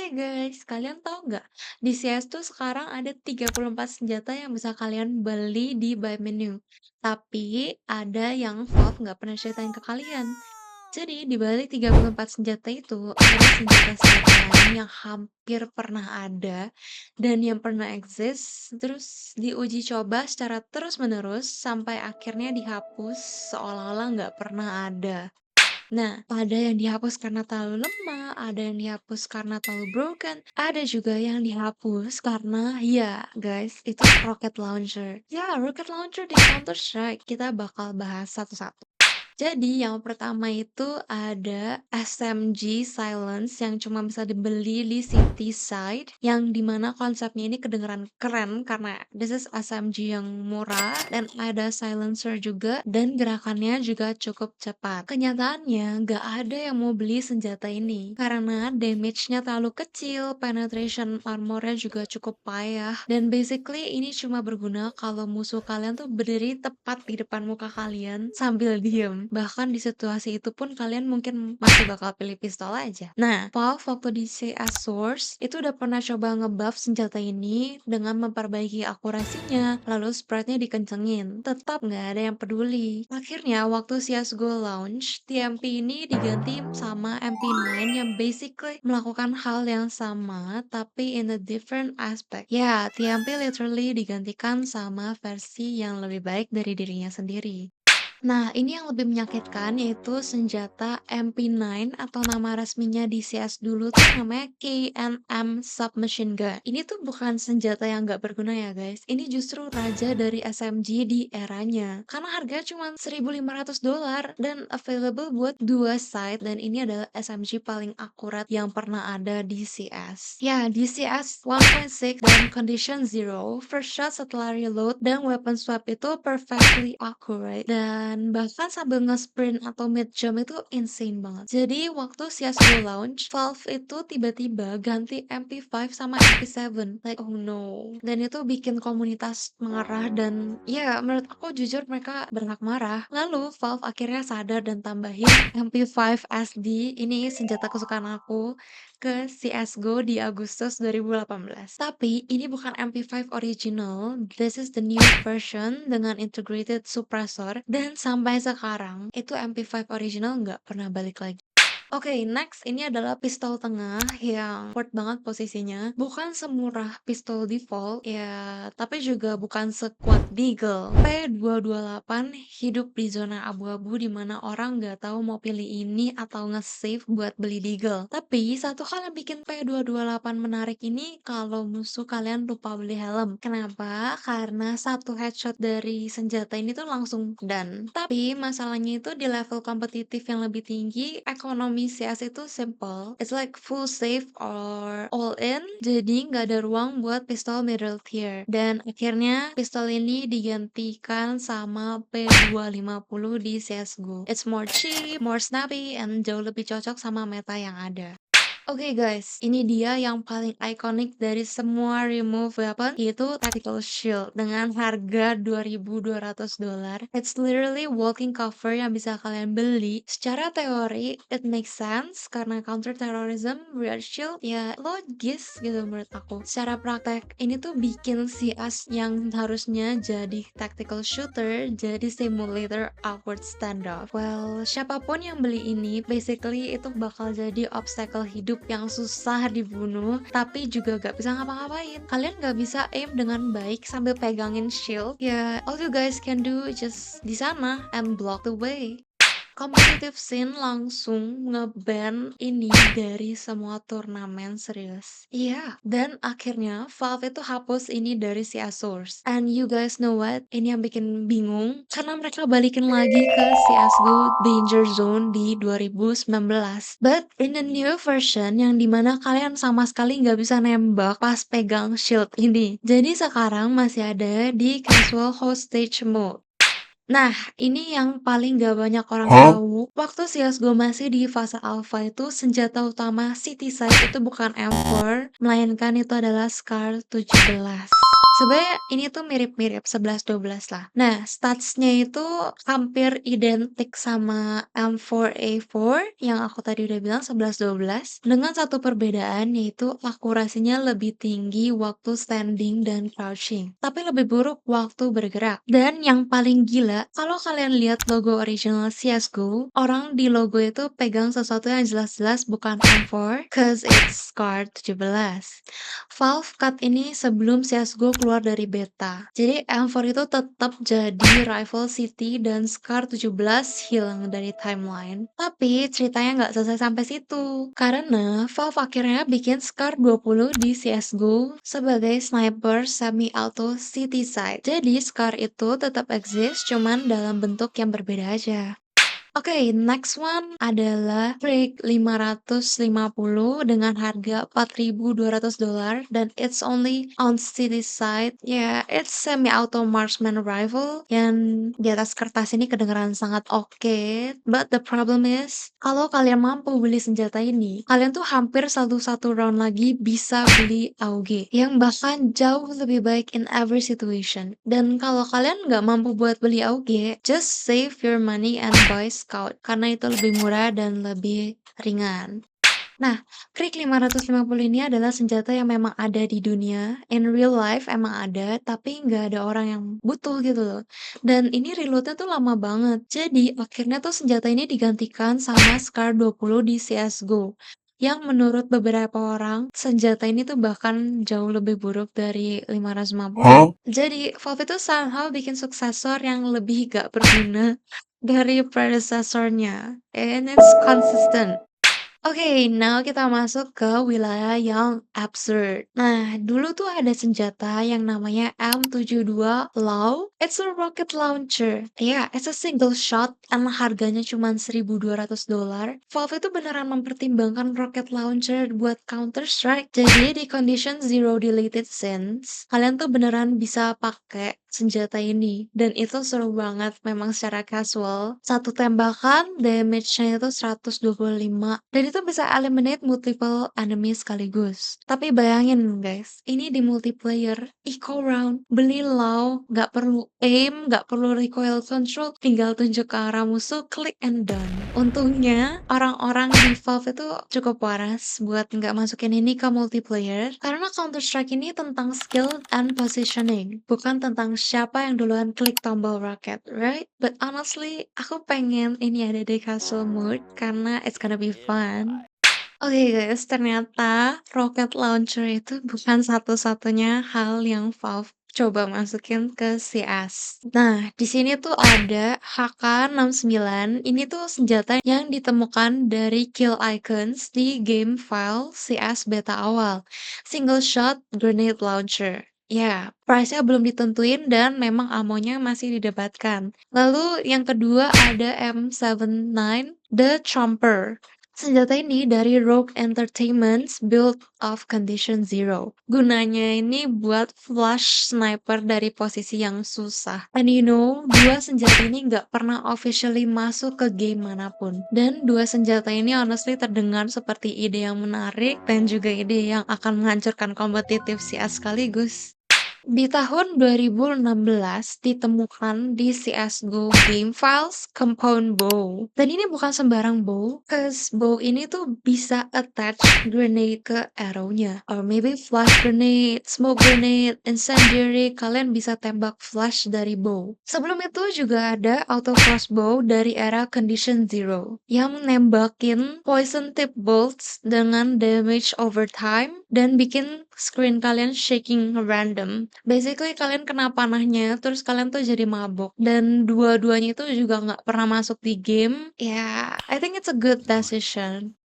Hai guys, kalian tahu nggak? Di CS tuh sekarang ada 34 senjata yang bisa kalian beli di buy menu. Tapi ada yang Valve nggak pernah ceritain ke kalian. Jadi di balik 34 senjata itu ada senjata-senjata lain yang hampir pernah ada dan yang pernah eksis terus diuji coba secara terus-menerus sampai akhirnya dihapus seolah-olah nggak pernah ada. Nah, ada yang dihapus karena terlalu lemah, ada yang dihapus karena terlalu broken, ada juga yang dihapus karena ya guys, itu rocket launcher. Ya, rocket launcher di Counter-Strike. Kita bakal bahas satu-satu. Jadi yang pertama itu ada SMG Silence yang cuma bisa dibeli di City Side, yang dimana konsepnya ini kedengeran keren karena this is SMG yang murah dan ada silencer juga dan gerakannya juga cukup cepat. Kenyataannya nggak ada yang mau beli senjata ini karena damage-nya terlalu kecil, penetration armornya juga cukup payah, dan basically ini cuma berguna kalau musuh kalian tuh berdiri tepat di depan muka kalian sambil diem. Bahkan di situasi itu pun kalian mungkin masih bakal pilih pistol aja. Nah, Valve waktu di CS Source itu udah pernah coba ngebuff senjata ini dengan memperbaiki akurasinya, lalu sprite-nya dikencengin. Tetap nggak ada yang peduli. Akhirnya waktu CSGO launch, TMP ini diganti sama MP9 yang basically melakukan hal yang sama tapi in a different aspect. Ya, TMP literally digantikan sama versi yang lebih baik dari dirinya sendiri. Nah, ini yang lebih menyakitkan yaitu senjata MP9 atau nama resminya di CS dulu tuh namanya KNM Submachine Gun. Ini tuh bukan senjata yang nggak berguna ya guys. Ini justru raja dari SMG di eranya. Karena harganya cuma $1.500 dan available buat dua side dan ini adalah SMG paling akurat yang pernah ada di CS. Ya, di CS 1.6 dan Condition Zero, first shot setelah reload dan weapon swap itu perfectly accurate dan bahkan sambil nge-sprint atau mid jump itu insane banget. Jadi waktu CSGO launch, Valve itu tiba-tiba ganti MP5 sama MP7. Like oh no. Dan itu bikin komunitas marah dan ya menurut aku jujur mereka berhak marah. Lalu Valve akhirnya sadar dan tambahin MP5 SD, ini senjata kesukaan aku, ke CSGO di Agustus 2018. Tapi ini bukan MP5 original, this is the new version dengan integrated suppressor dan sampai sekarang itu MP5 original nggak pernah balik lagi. Oke, next ini adalah pistol tengah yang worth banget posisinya. Bukan semurah pistol default, ya, tapi juga bukan sekuat Deagle. P228 hidup di zona abu-abu di mana orang nggak tahu mau pilih ini atau nge-save buat beli Deagle. Tapi satu hal yang bikin P228 menarik ini kalau musuh kalian lupa beli helm. Kenapa? Karena satu headshot dari senjata ini tuh langsung done. Tapi masalahnya itu di level kompetitif yang lebih tinggi, ekonomi CS itu simple. It's like full save or all in. Jadi nggak ada ruang buat pistol middle tier. Dan akhirnya pistol ini digantikan sama P250 di CSGO. It's more cheap, more snappy, and jauh lebih cocok sama meta yang ada. Oke guys, ini dia yang paling ikonik dari semua remove weapon, yaitu tactical shield dengan harga $2.200. It's literally walking cover yang bisa kalian beli. Secara teori, it makes sense karena counter terrorism, red shield, ya logis gitu menurut aku. Secara praktek, ini tuh bikin CS yang harusnya jadi tactical shooter, jadi simulator awkward standoff. Well, siapapun yang beli ini, basically itu bakal jadi obstacle hidup yang susah dibunuh, tapi juga gak bisa ngapa-ngapain. Kalian gak bisa aim dengan baik sambil pegangin shield. Ya, all you guys can do just di sana and block the way. Competitive scene langsung nge-ban ini dari semua turnamen serius. Iya, dan akhirnya Valve itu hapus ini dari CS Source. And you guys know what? Ini yang bikin bingung karena mereka balikin lagi ke CSGO Danger Zone di 2019. But in the new version yang dimana kalian sama sekali nggak bisa nembak pas pegang shield ini. Jadi sekarang masih ada di casual hostage mode. Nah, ini yang paling gak banyak orang tahu. Waktu CSGO masih di fase alpha itu, senjata utama City Side itu bukan M4, melainkan itu adalah Scar 17. Sebenarnya ini tuh mirip-mirip 11-12 lah. Nah, statsnya itu hampir identik sama M4A4 yang aku tadi udah bilang 11-12, dengan satu perbedaan yaitu akurasinya lebih tinggi waktu standing dan crouching, tapi lebih buruk waktu bergerak. Dan yang paling gila, kalau kalian lihat logo original CS:GO, orang di logo itu pegang sesuatu yang jelas-jelas bukan M4, cause it's SCAR 17. Valve cut ini sebelum CS:GO keluar dari beta. Jadi M4 itu tetap jadi rival City dan Scar 17 hilang dari timeline. Tapi ceritanya nggak selesai sampai situ. Karena Valve akhirnya bikin Scar 20 di CS:GO sebagai sniper semi-auto city side. Jadi Scar itu tetap eksis, cuman dalam bentuk yang berbeda aja. Oke, next one adalah Krig 550 dengan harga $4.200 dan it's only on city side. Ya, it's semi-auto marksman rifle yang di atas kertas ini kedengeran sangat oke. But the problem is, kalau kalian mampu beli senjata ini, kalian tuh hampir satu-satu round lagi bisa beli AUG yang bahkan jauh lebih baik in every situation. Dan kalau kalian nggak mampu buat beli AUG, just save your money and buy Scout karena itu lebih murah dan lebih ringan. Nah, Krik 550 ini adalah senjata yang memang ada di dunia, in real life emang ada, tapi nggak ada orang yang butuh gitu loh. Dan ini reloadnya tuh lama banget, jadi akhirnya tuh senjata ini digantikan sama Scar 20 di CSGO. Yang menurut beberapa orang, senjata ini tuh bahkan jauh lebih buruk dari 550. Jadi, Valve itu somehow bikin suksesor yang lebih gak berguna dari predecessor-nya. And it's consistent. Oke, now kita masuk ke wilayah yang absurd. Nah, dulu tuh ada senjata yang namanya M72 Law. It's a rocket launcher. Yeah, it's a single shot and harganya cuma $1.200. Valve itu beneran mempertimbangkan rocket launcher buat Counter-Strike. Jadi di condition zero deleted scenes, kalian tuh beneran bisa pakai senjata ini. Dan itu seru banget memang secara casual. Satu tembakan damage-nya itu 125 dan itu bisa eliminate multiple enemy sekaligus. Tapi bayangin guys, ini di multiplayer, eco round, beli low, nggak perlu aim, nggak perlu recoil control, tinggal tunjuk ke arah musuh, click and done. Untungnya orang-orang di Valve itu cukup waras buat nggak masukin ini ke multiplayer karena Counter-Strike ini tentang skill and positioning, bukan tentang siapa yang duluan klik tombol rocket, right? But honestly, aku pengen ini ada di casual mode karena it's gonna be fun. Oke guys, ternyata rocket launcher itu bukan satu-satunya hal yang Valve coba masukin ke CS. Nah, di sini tuh ada HK69. Ini tuh senjata yang ditemukan dari kill icons di game file CS beta awal. Single shot grenade launcher. Ya, price-nya belum ditentuin dan memang amonya masih didebatkan. Lalu yang kedua ada M79 The Trumper. Senjata ini dari Rogue Entertainment's Build of Condition Zero. Gunanya ini buat flash sniper dari posisi yang susah. And you know, dua senjata ini nggak pernah officially masuk ke game manapun. Dan dua senjata ini honestly terdengar seperti ide yang menarik dan juga ide yang akan menghancurkan kompetitif CS sekaligus. Di tahun 2016 ditemukan di CS:GO Game Files Compound Bow. Dan ini bukan sembarang bow, cause bow ini tuh bisa attach grenade ke arrow-nya. Or maybe flash grenade, smoke grenade, incendiary, kalian bisa tembak flash dari bow. Sebelum itu juga ada auto crossbow dari era Condition Zero yang nembakin poison tip bolts dengan damage over time dan bikin screen kalian shaking random. Basically kalian kena panahnya, terus kalian tuh jadi mabuk. Dan dua-duanya itu juga nggak pernah masuk di game. Ya, I think it's a good decision.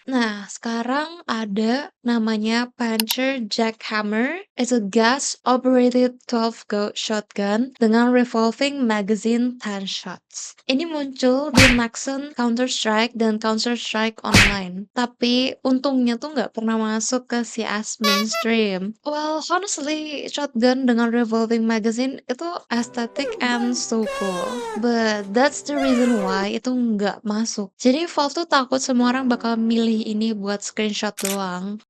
Nah, sekarang ada namanya Panzer Jackhammer. It's a gas-operated 12 gauge shotgun dengan revolving magazine 10 shots. Ini muncul di Maxon, Counter-Strike, dan Counter-Strike Online. Tapi untungnya tuh nggak pernah masuk ke CS mainstream. Well, honestly, shotgun dengan revolving magazine itu aesthetic and so cool. But that's the reason why itu nggak masuk. Jadi Valve tuh takut semua orang bakal milih ini buat screenshot doang.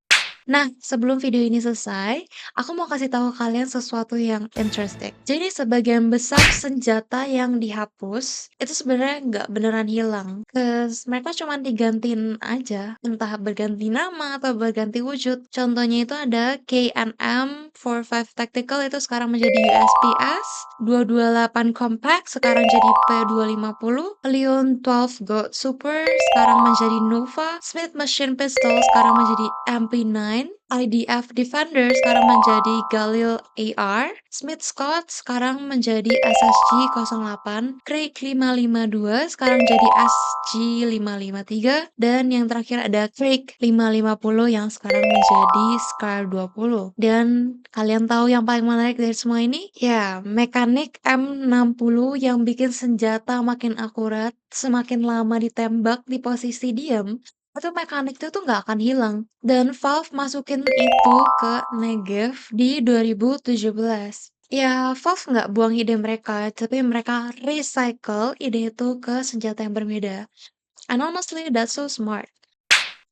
Nah, sebelum video ini selesai, aku mau kasih tahu kalian sesuatu yang interesting. Jadi sebagian besar senjata yang dihapus itu sebenarnya nggak beneran hilang. Mereka cuma digantiin aja, entah berganti nama atau berganti wujud. Contohnya itu ada KNM 45 Tactical itu sekarang menjadi USPS, 228 Compact sekarang jadi P250, Leon 12 Gold Super sekarang menjadi Nova, Smith Machine Pistol sekarang menjadi MP9, IDF Defender sekarang menjadi Galil AR, Smith Scott sekarang menjadi SSG 08, Craig 552 sekarang jadi SG 553, dan yang terakhir ada Craig 550 yang sekarang menjadi Scar 20. Dan kalian tahu yang paling menarik dari semua ini? Ya, mekanik M60 yang bikin senjata makin akurat, semakin lama ditembak di posisi diam, itu mekanik itu tuh nggak akan hilang. Dan Valve masukin itu ke Negev di 2017. Ya, Valve nggak buang ide mereka, tapi mereka recycle ide itu ke senjata yang berbeda. And honestly, that's so smart.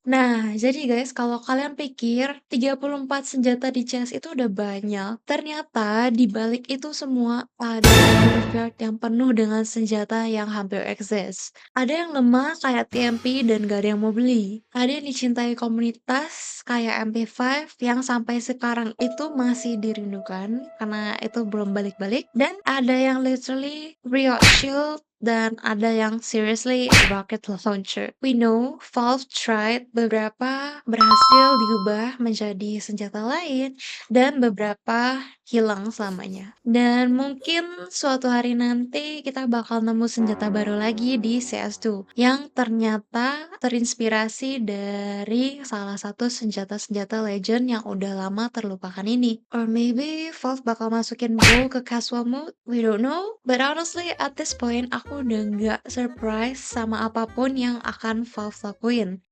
Nah, jadi guys, kalau kalian pikir 34 senjata di CS itu udah banyak, ternyata di balik itu semua ada graveyard yang penuh dengan senjata yang hampir eksis. Ada yang lemah kayak TMP dan gak ada yang mau beli. Ada yang dicintai komunitas kayak MP5 yang sampai sekarang itu masih dirindukan karena itu belum balik-balik. Dan ada yang literally Riot Shield dan ada yang seriously rocket launcher. We know Valve tried beberapa berhasil diubah menjadi senjata lain dan beberapa hilang selamanya. Dan mungkin suatu hari nanti kita bakal nemu senjata baru lagi di CS2 yang ternyata terinspirasi dari salah satu senjata-senjata legend yang udah lama terlupakan ini. Or maybe Valve bakal masukin bow ke casual mode, we don't know. But honestly at this point aku udah nggak surprise sama apapun yang akan Valve lakuin.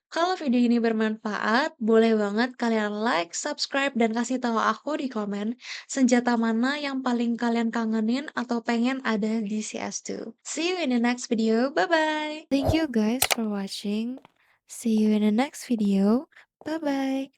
Kalau video ini bermanfaat, boleh banget kalian like, subscribe, dan kasih tahu aku di komen senjata mana yang paling kalian kangenin atau pengen ada di CS2. See you in the next video. Bye-bye! Thank you guys for watching. See you in the next video. Bye-bye!